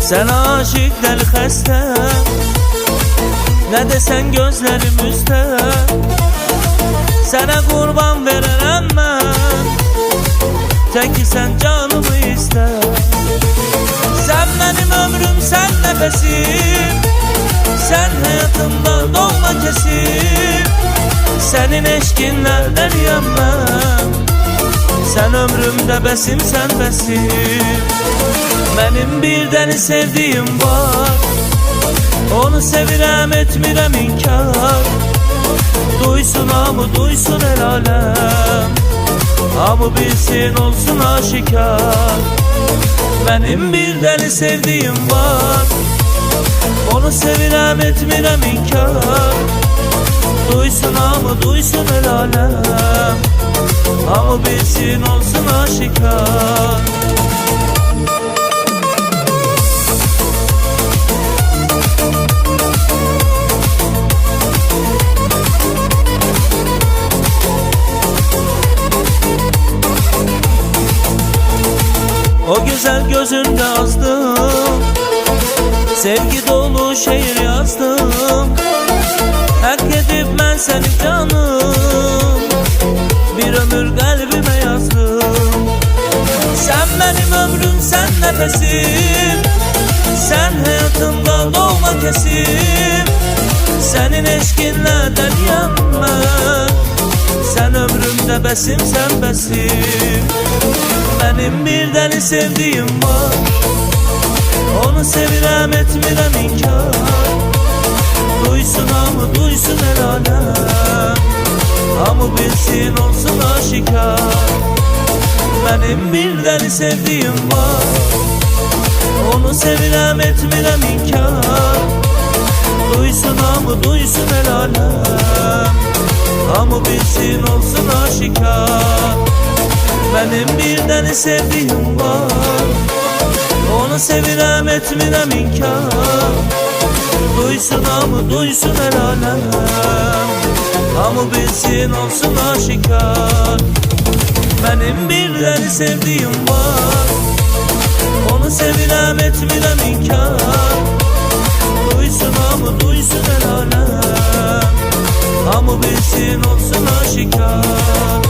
Sen aşık deli xəstə, nə desən gözlərimizdə. Sənə qurban verərəm mən, təki sən canımı istə. Sən mənim ömrüm, sən nəfəsim, sən həyatımda doğma kesim. Sənin eşkinlə dəliyəm mən, sən ömrümdə bəsim, sən bəsim. Mənim bir dəni sevdiyim var, onu sevirəm, etmirəm inkar. Duysun hamı, duysun el aləm, hamı bilsin, olsun aşikar. Mənim bir dəni sevdiyim var, onu sevirəm, etmirəm inkar. Duysun hamı, duysun el aləm, hamı bilsin, olsun aşikar. O güzel gözünde azdım, sevgi dolu şiir yazdım. Hak edip ben seni canım, bir ömür kalbime yazdım. Sen benim ömrüm, sen nefesim, sen hayatımda doğma kesim. Senin eşkinle deliyem ben, sen ömrümde besim, sen besim. Benim bir deli sevdiğim var, onu sevirəm, etmirəm inkar. Duysun hamı, duysun el aləm, hamı bilsin, olsun aşikar. Benim bir deli sevdiğim var, onu sevirəm, etmirəm inkar. Duysun hamı, duysun el aləm, hamı bilsin, olsun aşikar. Benim bir deli sevdiğim var, onu sevirəm, etmirəm inkar. Duysun hamı, duysun el aləm, hamı bilsin, olsun aşikar. Benim bir deli sevdiğim var, onu sevirəm, etmirəm inkar. Duysun hamı, duysun el aləm, hamı bilsin, olsun aşikar.